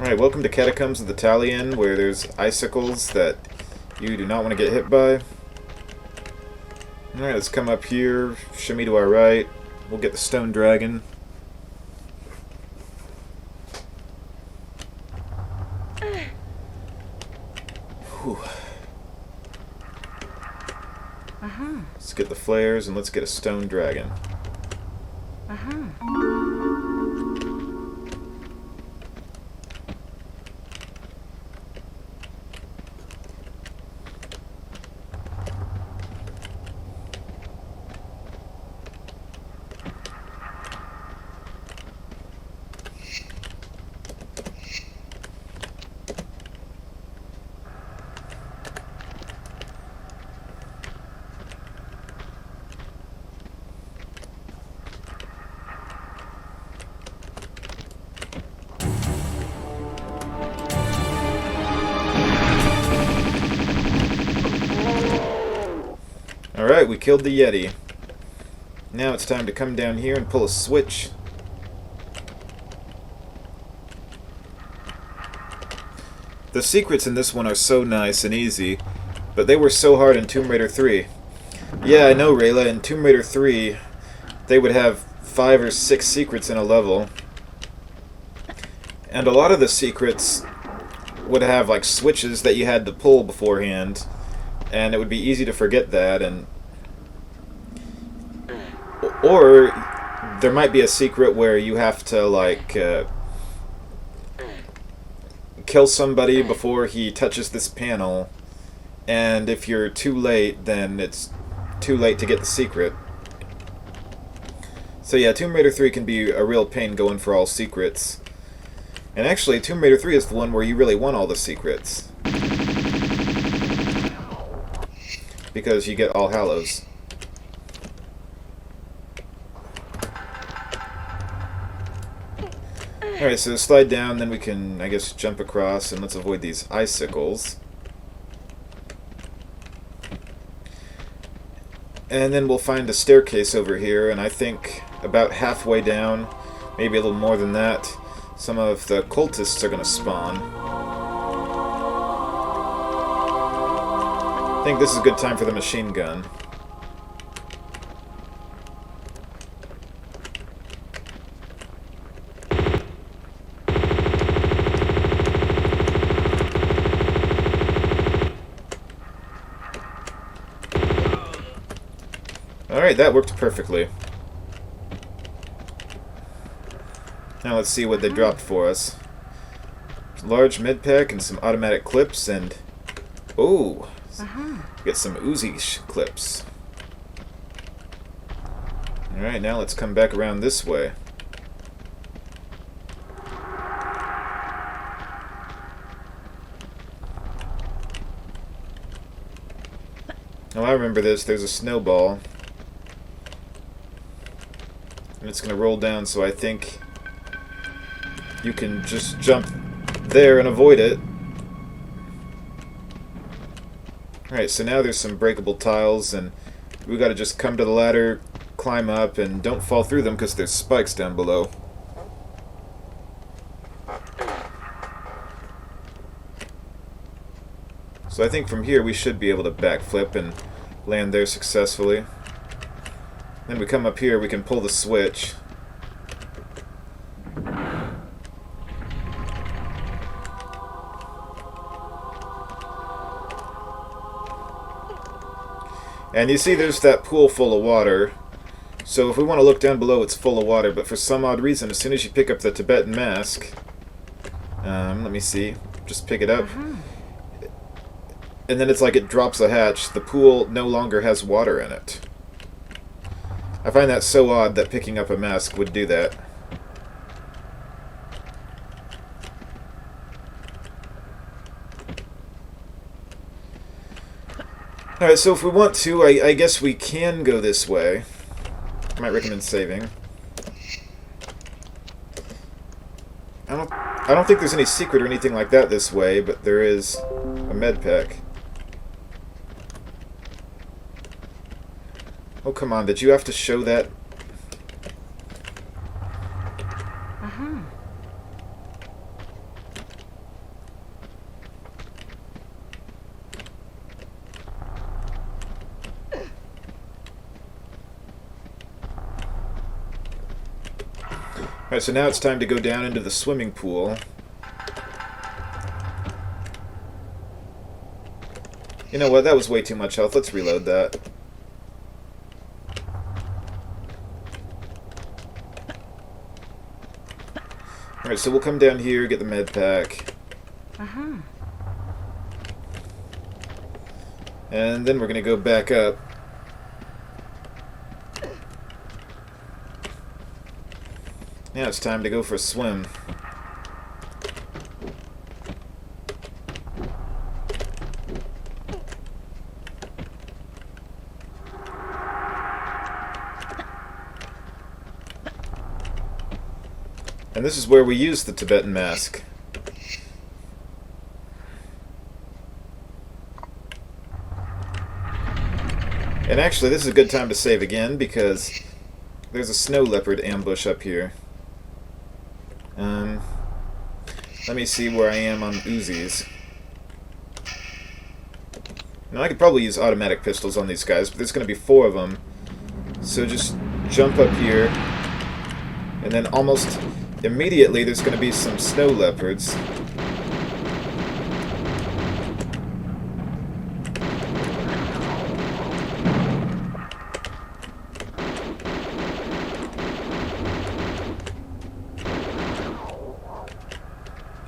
Alright, welcome to Catacombs of the Talion, where there's icicles that you do not want to get hit by. Alright, let's come up here, shimmy to our right. We'll get the stone dragon. Whew. Let's get the flares and let's get a stone dragon. Alright, we killed the Yeti. Now it's time to come down here and pull a switch. The secrets in this one are so nice and easy, but they were so hard in Tomb Raider 3. Yeah, I know, Rayla, in Tomb Raider 3, they would have 5 or 6 secrets in a level. And a lot of the secrets would have, like, switches that you had to pull beforehand. And it would be easy to forget that, or there might be a secret where you have to, like, kill somebody before he touches this panel, and if you're too late, then it's too late to get the secret. So yeah, Tomb Raider 3 can be a real pain going for all secrets. And actually, Tomb Raider 3 is the one where you really want all the secrets, because you get All Hallows. Alright, so slide down, then we can, I guess, jump across, and let's avoid these icicles. And then we'll find a staircase over here, and I think about halfway down, maybe a little more than that, some of the cultists are going to spawn. I think this is a good time for the machine gun. Alright, that worked perfectly. Now let's see what they dropped for us. Large med-pack and some automatic clips and... ooh! Get some Uzi clips. Alright, now let's come back around this way. Oh, I remember this. There's a snowball. And it's going to roll down, so I think you can just jump there and avoid it. Alright, so now there's some breakable tiles, and we gotta just come to the ladder, climb up, and don't fall through them because there's spikes down below. So I think from here we should be able to backflip and land there successfully. Then we come up here, we can pull the switch. And you see there's that pool full of water. So if we want to look down below, it's full of water. But for some odd reason, as soon as you pick up the Tibetan mask... let me see. Just pick it up. And then it's like it drops a hatch. The pool no longer has water in it. I find that so odd that picking up a mask would do that. Alright, so if we want to, I guess we can go this way. I might recommend saving. I don't think there's any secret or anything like that this way, but there is a med pack. Oh, come on, did you have to show that? Alright, so now it's time to go down into the swimming pool. You know what? That was way too much health. Let's reload that. Alright, so we'll come down here, get the med pack. And then we're going to go back up. Now it's time to go for a swim. And this is where we use the Tibetan mask. And actually, this is a good time to save again, because there's a snow leopard ambush up here. Let me see where I am on Uzis. Now, I could probably use automatic pistols on these guys, but there's going to be 4 of them. So just jump up here, and then almost immediately there's going to be some snow leopards.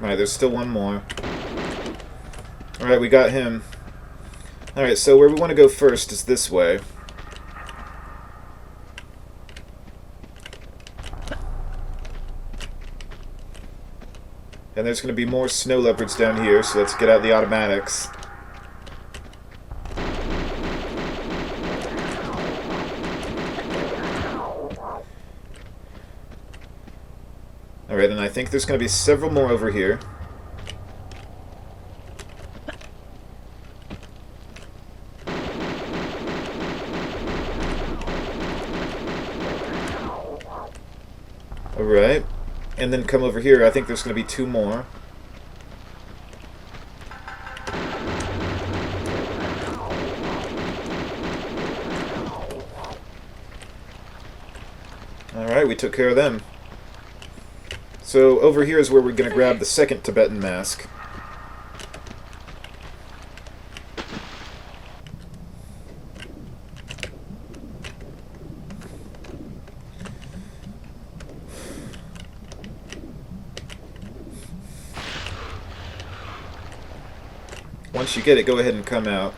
Alright, there's still one more. Alright, we got him. Alright, so where we want to go first is this way. And there's going to be more snow leopards down here, so let's get out the automatics. Alright, and I think there's going to be several more over here. Alright. And then come over here. I think there's going to be 2 more. Alright, we took care of them. So over here is where we're going to grab the second Tibetan mask. Once you get it, go ahead and come out.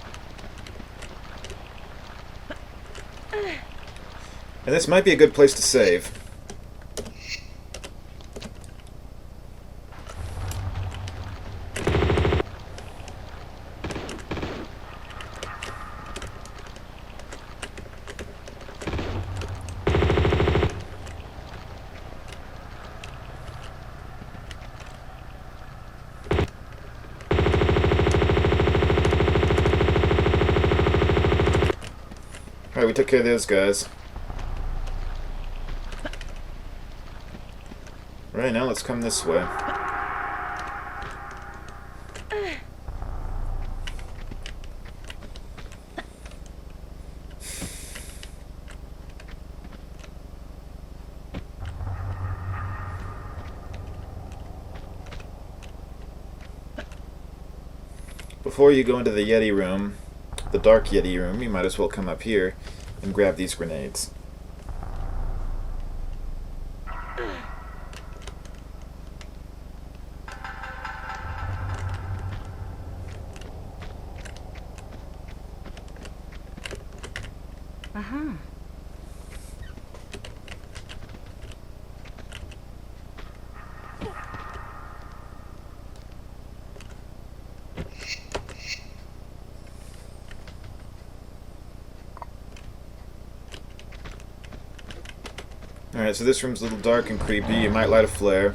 And this might be a good place to save. Alright, we took care of those guys. Right, now let's come this way. Before you go into the Yeti room, the Dark Yeti room, you might as well come up here and grab these grenades. Alright, so this room's a little dark and creepy. You might light a flare.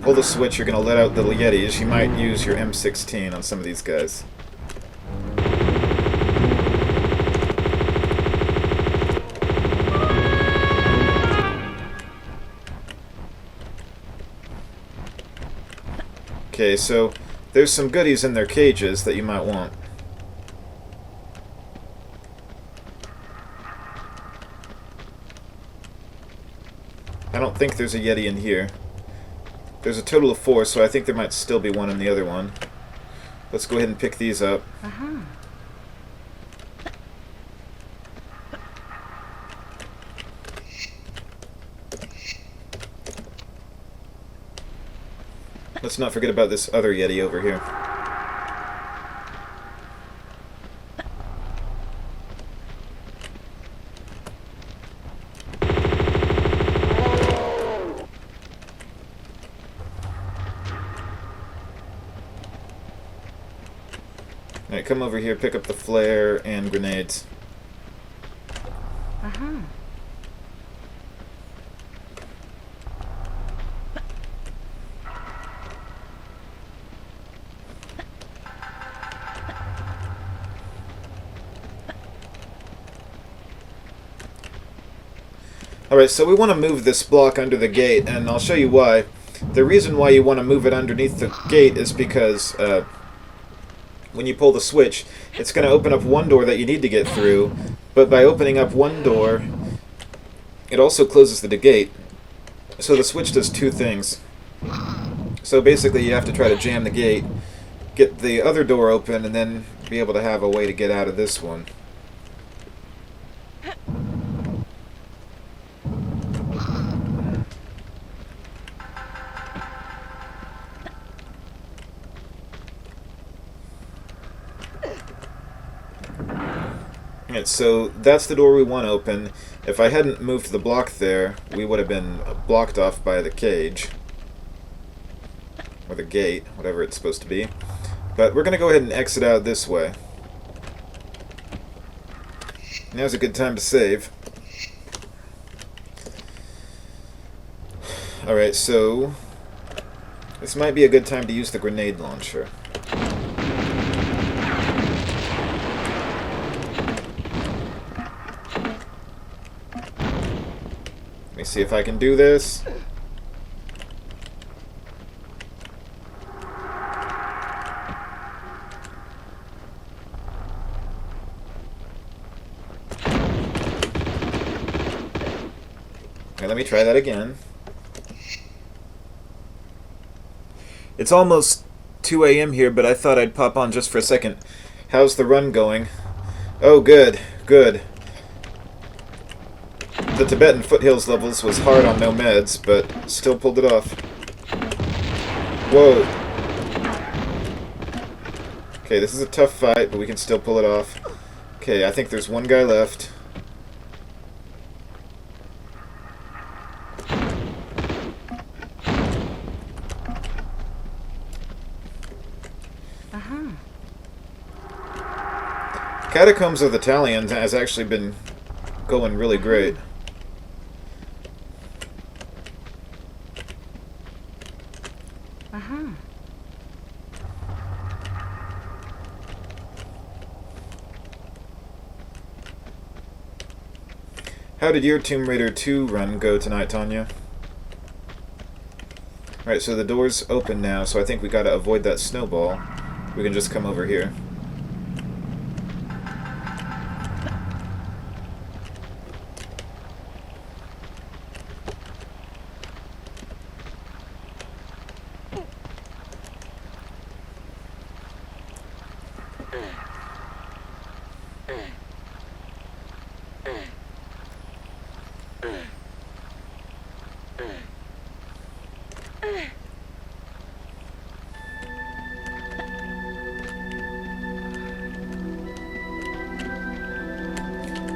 Pull the switch, you're going to let out the Yetis. You might use your M16 on some of these guys. Okay, so There's some goodies in their cages that you might want. I don't think there's a Yeti in here. There's a total of 4, so I think there might still be one in the other one. Let's go ahead and pick these up. Let's not forget about this other Yeti over here. Alright, come over here, pick up the flare and grenades. Alright, so we want to move this block under the gate, and I'll show you why. The reason why you want to move it underneath the gate is because when you pull the switch, it's going to open up one door that you need to get through, but by opening up one door, it also closes the gate. So the switch does 2 things. So basically you have to try to jam the gate, get the other door open, and then be able to have a way to get out of this one. Alright, so that's the door we want open. If I hadn't moved the block there, we would have been blocked off by the cage. Or the gate, whatever it's supposed to be. But we're going to go ahead and exit out this way. Now's a good time to save. Alright, so this might be a good time to use the grenade launcher. Let me see if I can do this. Okay, let me try that again. It's almost 2 a.m. here, but I thought I'd pop on just for a second. How's the run going? Oh, good, good. The Tibetan foothills levels was hard on no meds, but still pulled it off. Whoa. Okay, this is a tough fight, but we can still pull it off. Okay, I think there's one guy left. Catacombs of the Talion has actually been going really great. How did your Tomb Raider 2 run go tonight, Tanya? Alright, so the door's open now, so I think we gotta avoid that snowball. We can just come over here.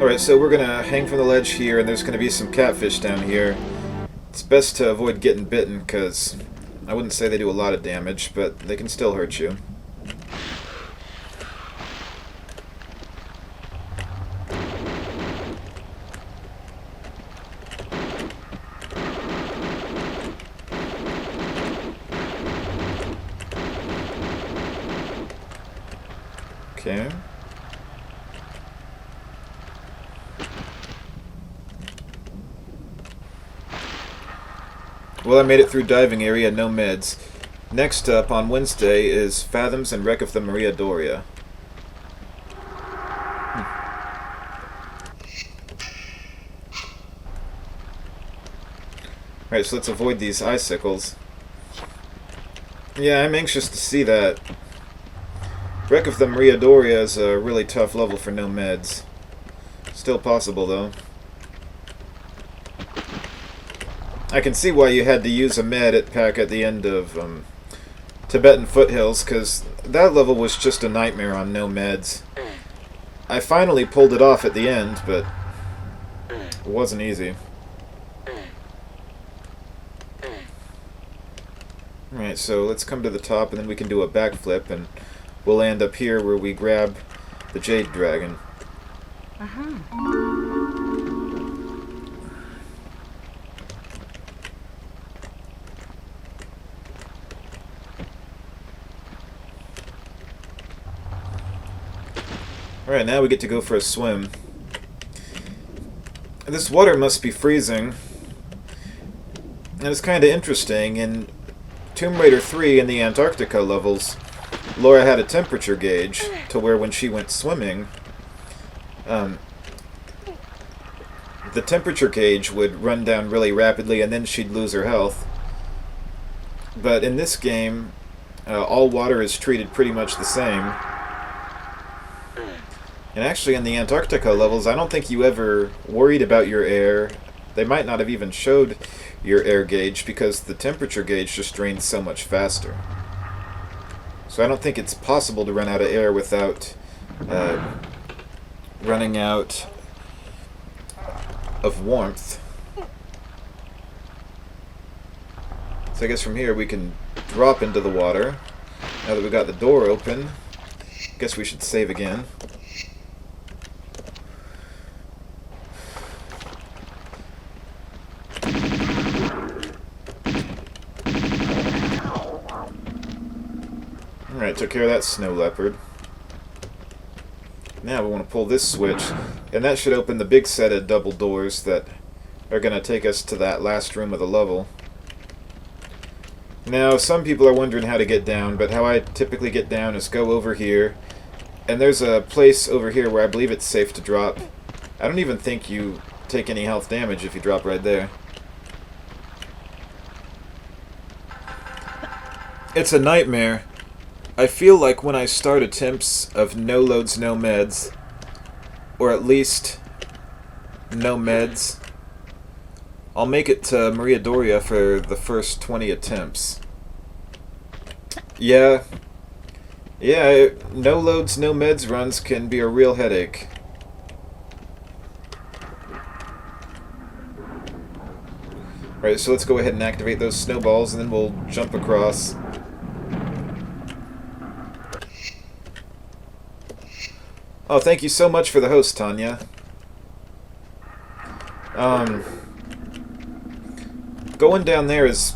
Alright, so we're gonna hang from the ledge here, and there's gonna be some catfish down here. It's best to avoid getting bitten, because I wouldn't say they do a lot of damage, but they can still hurt you. Okay. Well, I made it through diving area, no meds. Next up on Wednesday is Fathoms and Wreck of the Maria Doria. Alright, so let's avoid these icicles. Yeah, I'm anxious to see that. Wreck of the Maria Doria is a really tough level for no meds. Still possible, though. I can see why you had to use a med pack at the end of Tibetan Foothills, because that level was just a nightmare on no meds. I finally pulled it off at the end, but it wasn't easy. Alright, so let's come to the top, and then we can do a backflip, and we'll land up here where we grab the Jade Dragon. Alright, now we get to go for a swim. This water must be freezing. And it's kind of interesting. In Tomb Raider 3 in the Antarctica levels, Laura had a temperature gauge to where when she went swimming, the temperature gauge would run down really rapidly and then she'd lose her health. But in this game, all water is treated pretty much the same. And actually in the Antarctica levels, I don't think you ever worried about your air. They might not have even showed your air gauge because the temperature gauge just drains so much faster. So I don't think it's possible to run out of air without running out of warmth. So I guess from here we can drop into the water. Now that we got the door open, I guess we should save again. Alright, took care of that snow leopard. Now we want to pull this switch, and that should open the big set of double doors that are going to take us to that last room of the level. Now, some people are wondering how to get down, but how I typically get down is go over here, and there's a place over here where I believe it's safe to drop. I don't even think you take any health damage if you drop right there. It's a nightmare. I feel like when I start attempts of no loads, no meds, or at least no meds, I'll make it to Maria Doria for the first 20 attempts. Yeah, no loads, no meds runs can be a real headache. Right, so let's go ahead and activate those snowballs, and then we'll jump across. Oh, thank you so much for the host, Tanya. Going down there is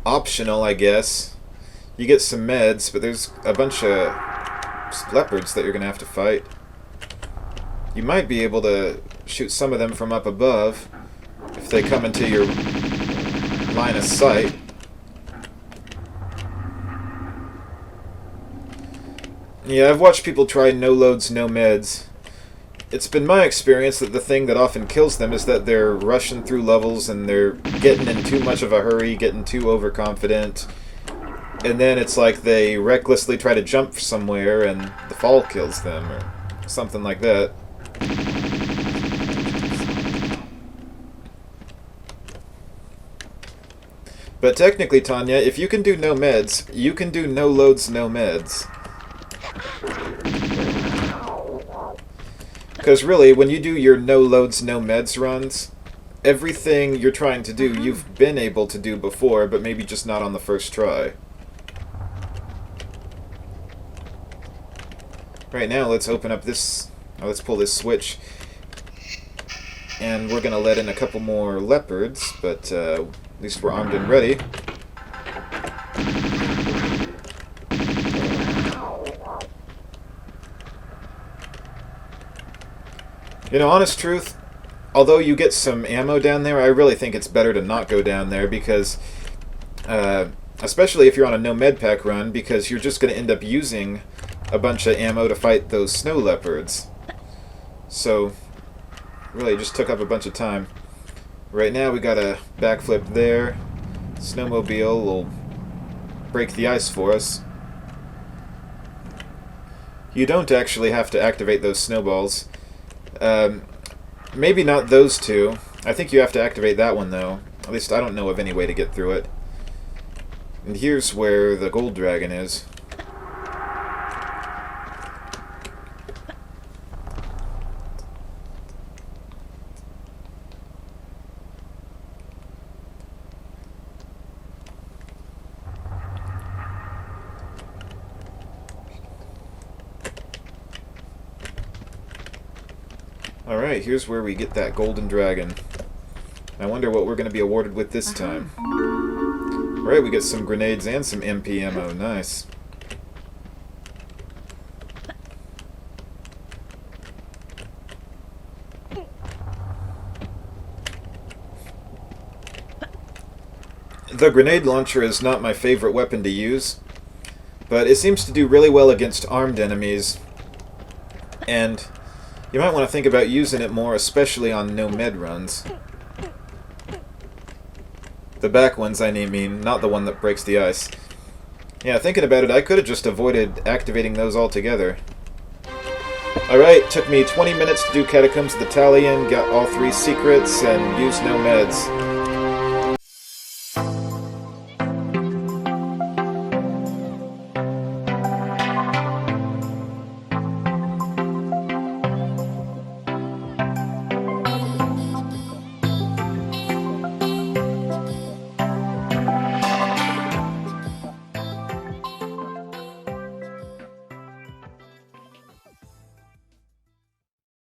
optional, I guess. You get some meds, but there's a bunch of leopards that you're going to have to fight. You might be able to shoot some of them from up above if they come into your line of sight. Yeah, I've watched people try no loads, no meds. It's been my experience that the thing that often kills them is that they're rushing through levels and they're getting in too much of a hurry, getting too overconfident, and then it's like they recklessly try to jump somewhere and the fall kills them, or something like that. But technically, Tanya, if you can do no meds, you can do no loads, no meds. Because really, when you do your no loads, no meds runs, everything you're trying to do, you've been able to do before, but maybe just not on the first try. Right now, let's open up this... let's pull this switch. And we're going to let in a couple more leopards, but at least we're armed and ready. You know, honest truth, although you get some ammo down there, I really think it's better to not go down there because especially if you're on a no med pack run, because you're just going to end up using a bunch of ammo to fight those snow leopards. So, really, it just took up a bunch of time. Right now, we got a backflip there. Snowmobile will break the ice for us. You don't actually have to activate those snowballs. Maybe not those two. I think you have to activate that one, though. At least I don't know of any way to get through it. And here's where the gold dragon is. Alright, here's where we get that golden dragon. I wonder what we're going to be awarded with this time. Alright, we get some grenades and some MP ammo. Nice. The grenade launcher is not my favorite weapon to use, but it seems to do really well against armed enemies, and you might want to think about using it more, especially on no-med runs. The back ones, I mean, not the one that breaks the ice. Yeah, thinking about it, I could have just avoided activating those altogether. Alright, took me 20 minutes to do Catacombs of the Talion, got all 3 secrets, and used no meds.